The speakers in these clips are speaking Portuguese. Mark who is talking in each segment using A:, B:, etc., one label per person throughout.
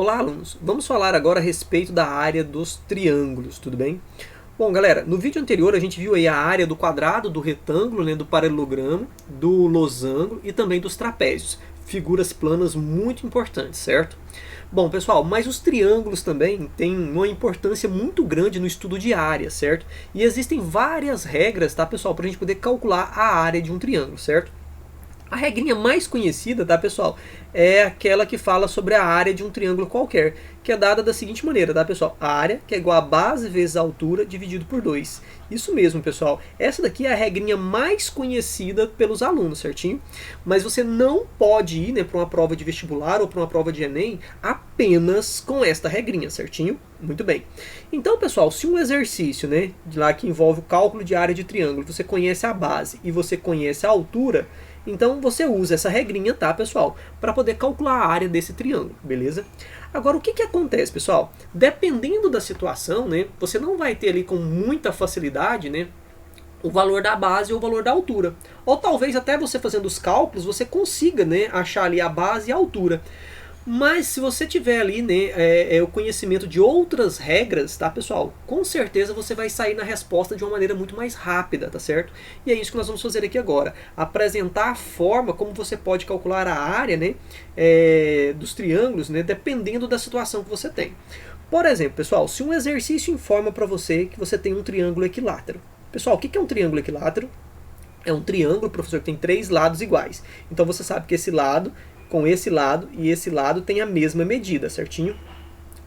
A: Olá, alunos! Vamos falar agora a respeito da área dos triângulos, tudo bem? Bom, galera, no vídeo anterior a gente viu aí a área do quadrado, do retângulo, né, do paralelogramo, do losango e também dos trapézios. Figuras planas muito importantes, certo? Bom, pessoal, mas os triângulos também têm uma importância muito grande no estudo de área, certo? E existem várias regras, tá, pessoal, para a gente poder calcular a área de um triângulo, certo? A regrinha mais conhecida, tá, pessoal, é aquela que fala sobre a área de um triângulo qualquer, que é dada da seguinte maneira, tá, pessoal? A área, que é igual a base vezes a altura, dividido por 2. Isso mesmo, pessoal. Essa daqui é a regrinha mais conhecida pelos alunos, certinho? Mas você não pode ir, né, para uma prova de vestibular ou para uma prova de Enem apenas com esta regrinha, certinho? Muito bem. Então, pessoal, se um exercício, né, de lá que envolve o cálculo de área de triângulo, você conhece a base e você conhece a altura, então você usa essa regrinha, tá, pessoal, para poder calcular a área desse triângulo, beleza? Agora, o que acontece, pessoal? Dependendo da situação, né, você não vai ter ali com muita facilidade, né, o valor da base ou o valor da altura. Ou talvez até você fazendo os cálculos, você consiga, né, achar ali a base e a altura. Mas se você tiver ali, né, o conhecimento de outras regras, tá, pessoal? Com certeza você vai sair na resposta de uma maneira muito mais rápida, tá certo? E é isso que nós vamos fazer aqui agora. Apresentar a forma como você pode calcular a área, né, dos triângulos, né, dependendo da situação que você tem. Por exemplo, pessoal, se um exercício informa para você que você tem um triângulo equilátero. Pessoal, o que é um triângulo equilátero? É um triângulo, professor, que tem 3 lados iguais. Então você sabe que esse lado com esse lado e esse lado tem a mesma medida, certinho?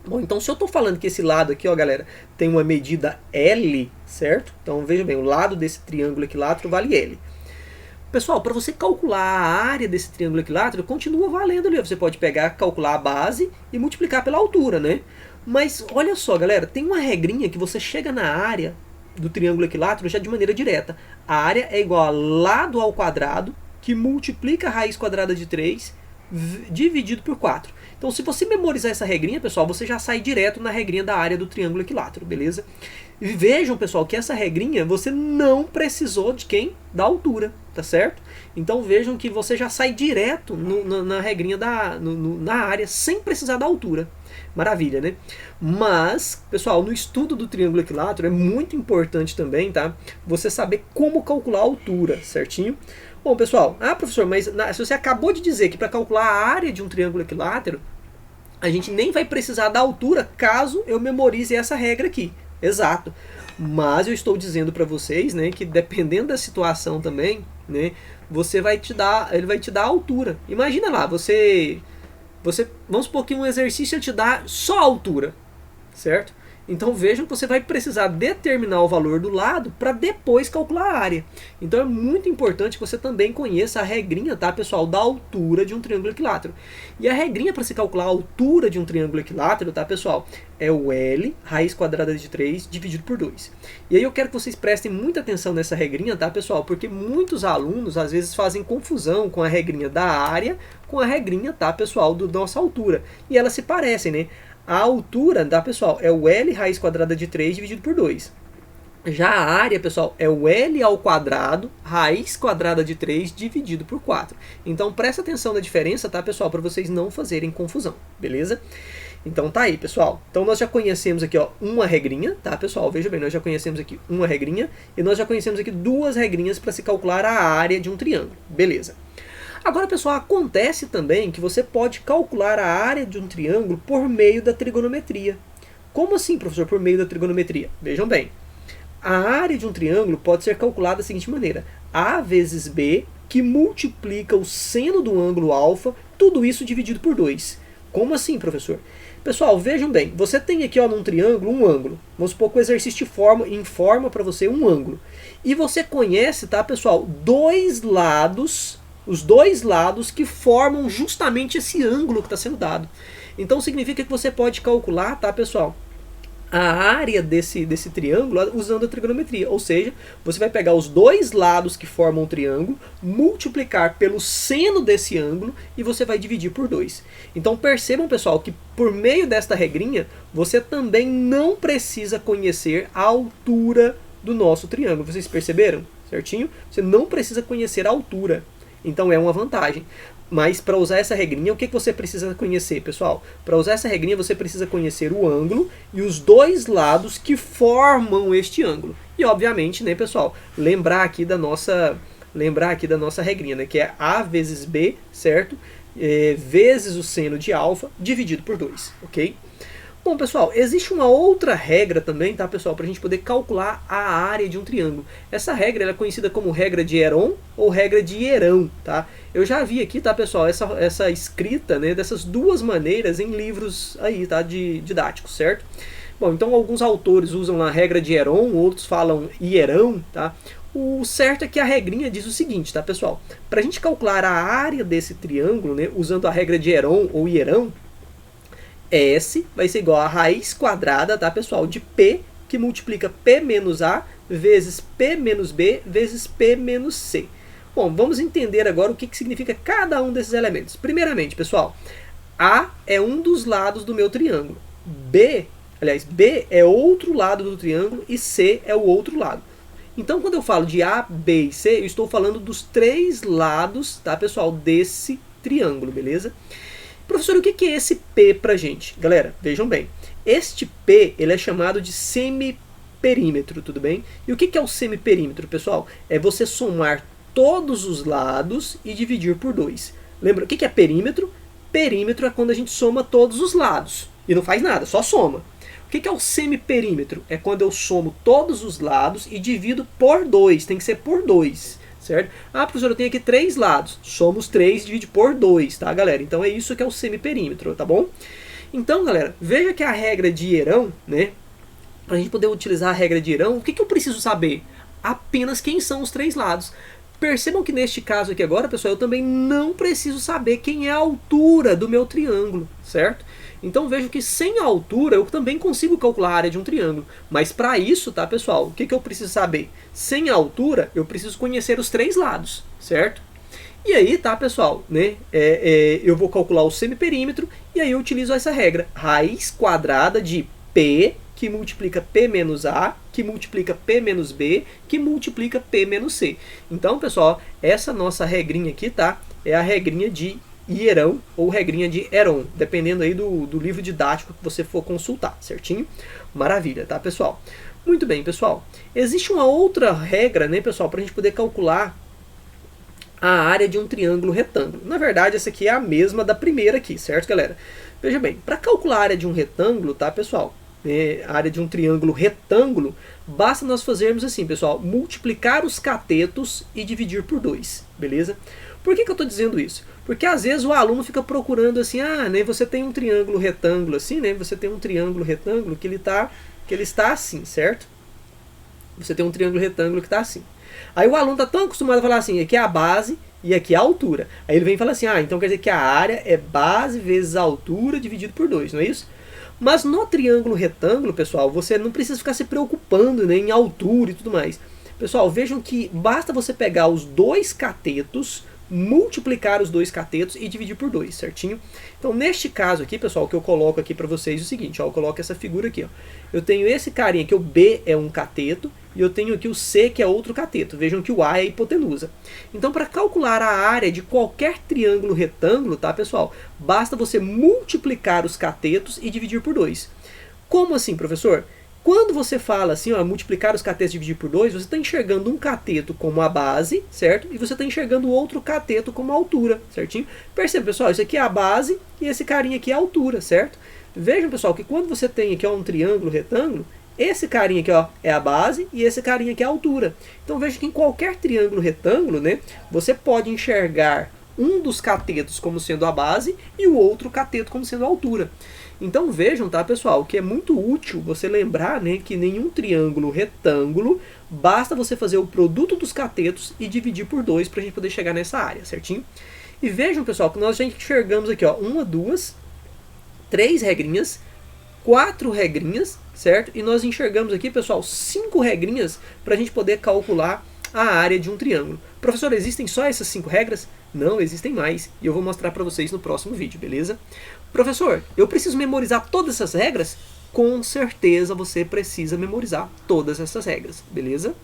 A: Bom, então se eu estou falando que esse lado aqui, ó, galera, tem uma medida L, certo? Então veja bem, o lado desse triângulo equilátero vale L. Pessoal, para você calcular a área desse triângulo equilátero, continua valendo ali. Você pode pegar, calcular a base e multiplicar pela altura, né? Mas olha só, galera, tem uma regrinha que você chega na área do triângulo equilátero já de maneira direta. A área é igual a lado ao quadrado, que multiplica a raiz quadrada de 3 dividido por 4. Então, se você memorizar essa regrinha, pessoal, você já sai direto na regrinha da área do triângulo equilátero, beleza? E vejam, pessoal, que essa regrinha você não precisou de quem? Da altura, tá certo? Então, vejam que você já sai direto na regrinha na área, sem precisar da altura. Maravilha, né? Mas, pessoal, no estudo do triângulo equilátero é muito importante também, tá? Você saber como calcular a altura, certinho? Bom, pessoal, professor, mas se você acabou de dizer que para calcular a área de um triângulo equilátero, a gente nem vai precisar da altura caso eu memorize essa regra aqui. Exato. Mas eu estou dizendo para vocês, né, que dependendo da situação também, né, ele vai te dar a altura. Imagina lá, vamos supor que um exercício ele te dá só a altura, certo? Então vejam que você vai precisar determinar o valor do lado para depois calcular a área. Então é muito importante que você também conheça a regrinha, tá, pessoal, da altura de um triângulo equilátero. E a regrinha para se calcular a altura de um triângulo equilátero, tá, pessoal, é o L, raiz quadrada de 3, dividido por 2. E aí eu quero que vocês prestem muita atenção nessa regrinha, tá, pessoal, porque muitos alunos às vezes fazem confusão com a regrinha da área com a regrinha, tá, pessoal, da nossa altura. E elas se parecem, né? A altura, tá, pessoal, é o L raiz quadrada de 3 dividido por 2. Já a área, pessoal, é o L ao quadrado, raiz quadrada de 3 dividido por 4. Então, presta atenção na diferença, tá, pessoal, para vocês não fazerem confusão, beleza? Então, tá aí, pessoal. Então, nós já conhecemos aqui, ó, uma regrinha, tá, pessoal? Veja bem, nós já conhecemos aqui uma regrinha e nós já conhecemos aqui 2 regrinhas para se calcular a área de um triângulo, beleza? Agora, pessoal, acontece também que você pode calcular a área de um triângulo por meio da trigonometria. Como assim, professor, por meio da trigonometria? Vejam bem, a área de um triângulo pode ser calculada da seguinte maneira: A vezes B, que multiplica o seno do ângulo alfa, tudo isso dividido por 2. Como assim, professor? Pessoal, vejam bem, você tem aqui, ó, num triângulo um ângulo. Vamos supor que o exercício informa para você um ângulo. E você conhece, tá, pessoal, os dois lados que formam justamente esse ângulo que está sendo dado. Então significa que você pode calcular, tá, pessoal, a área desse triângulo usando a trigonometria. Ou seja, você vai pegar os 2 lados que formam o triângulo, multiplicar pelo seno desse ângulo e você vai dividir por 2. Então percebam, pessoal, que por meio desta regrinha, você também não precisa conhecer a altura do nosso triângulo. Vocês perceberam? Certinho? Você não precisa conhecer a altura. Então é uma vantagem. Mas para usar essa regrinha, o que você precisa conhecer, pessoal? Para usar essa regrinha, você precisa conhecer o ângulo e os dois lados que formam este ângulo. E, obviamente, né, pessoal, lembrar aqui da nossa regrinha, né, que é A vezes B, certo? Vezes o seno de alfa dividido por 2, ok? Bom, pessoal, existe uma outra regra também, tá, pessoal, para a gente poder calcular a área de um triângulo. Essa regra ela é conhecida como regra de Heron ou regra de Herão, tá? Eu já vi aqui, tá, pessoal, essa escrita, né, dessas duas maneiras em livros aí, tá, didáticos, certo? Bom, então alguns autores usam a regra de Heron, outros falam Hierão, tá? O certo é que a regrinha diz o seguinte, tá, pessoal? Para a gente calcular a área desse triângulo, né, usando a regra de Heron ou Hierão, S vai ser igual a raiz quadrada, tá, pessoal, de P, que multiplica P menos A, vezes P menos B, vezes P menos C. Bom, vamos entender agora o que significa cada um desses elementos. Primeiramente, pessoal, A é um dos lados do meu triângulo. B é outro lado do triângulo e C é o outro lado. Então, quando eu falo de A, B e C, eu estou falando dos três lados, tá, pessoal, desse triângulo, beleza? Professor, o que é esse P pra gente? Galera, vejam bem. Este P, ele é chamado de semiperímetro, tudo bem? E o que é o semiperímetro, pessoal? É você somar todos os lados e dividir por 2. Lembra, o que é perímetro? Perímetro é quando a gente soma todos os lados. E não faz nada, só soma. O que é o semiperímetro? É quando eu somo todos os lados e divido por 2. Tem que ser por 2. Certo? Ah, professor, eu tenho aqui 3 lados. Somos 3 divide por 2, tá, galera? Então é isso que é o semiperímetro, tá bom? Então, galera, veja que a regra de Herão, né? Para a gente poder utilizar a regra de Herão, o que eu preciso saber? Apenas quem são os 3 lados. Percebam que neste caso aqui agora, pessoal, eu também não preciso saber quem é a altura do meu triângulo, certo? Então vejo que sem a altura eu também consigo calcular a área de um triângulo. Mas para isso, tá, pessoal, o que eu preciso saber? Sem a altura, eu preciso conhecer os 3 lados, certo? E aí, tá, pessoal, né? Eu vou calcular o semiperímetro e aí eu utilizo essa regra. Raiz quadrada de P, que multiplica P menos A, que multiplica P menos B, que multiplica P menos C. Então, pessoal, essa nossa regrinha aqui, tá? É a regrinha de Hierão ou regrinha de Heron, dependendo aí do livro didático que você for consultar, certinho? Maravilha, tá, pessoal? Muito bem, pessoal. Existe uma outra regra, né, pessoal, para a gente poder calcular a área de um triângulo retângulo. Na verdade, essa aqui é a mesma da primeira aqui, certo, galera? Veja bem, para calcular a área de um retângulo, tá, pessoal? A área de um triângulo retângulo, basta nós fazermos assim, pessoal, multiplicar os catetos e dividir por 2, beleza? Por que eu estou dizendo isso? Porque às vezes o aluno fica procurando assim, né, você tem um triângulo retângulo assim, né? Você tem um triângulo retângulo que ele está assim, certo? Você tem um triângulo retângulo que está assim. Aí o aluno está tão acostumado a falar assim, aqui é a base e aqui é a altura. Aí ele vem e fala assim, então quer dizer que a área é base vezes a altura dividido por 2, não é isso? Mas no triângulo retângulo, pessoal, você não precisa ficar se preocupando, né, em altura e tudo mais. Pessoal, vejam que basta você pegar os 2 catetos, multiplicar os 2 catetos e dividir por 2, certinho? Então, neste caso aqui, pessoal, o que eu coloco aqui para vocês é o seguinte, eu coloco essa figura aqui, ó. Eu tenho esse carinha aqui, o B é um cateto, e eu tenho aqui o C, que é outro cateto. Vejam que o A é a hipotenusa. Então, para calcular a área de qualquer triângulo retângulo, tá, pessoal? Basta você multiplicar os catetos e dividir por 2. Como assim, professor? Quando você fala assim, multiplicar os catetos e dividir por 2, você está enxergando um cateto como a base, certo? E você está enxergando outro cateto como a altura, certinho? Percebe, pessoal? Isso aqui é a base e esse carinha aqui é a altura, certo? Vejam, pessoal, que quando você tem aqui um triângulo retângulo, esse carinha aqui é a base e esse carinha aqui é a altura. Então veja que em qualquer triângulo retângulo, né, você pode enxergar um dos catetos como sendo a base e o outro cateto como sendo a altura. Então vejam, tá, pessoal, que é muito útil você lembrar, né, que nenhum triângulo retângulo, basta você fazer o produto dos catetos e dividir por 2 para a gente poder chegar nessa área, certinho? E vejam, pessoal, que nós já enxergamos aqui, 1, 2, 3 regrinhas, 4 regrinhas, certo? E nós enxergamos aqui, pessoal, 5 regrinhas para a gente poder calcular a área de um triângulo. Professor, existem só essas 5 regras? Não, existem mais. E eu vou mostrar para vocês no próximo vídeo, beleza? Professor, eu preciso memorizar todas essas regras? Com certeza você precisa memorizar todas essas regras, beleza?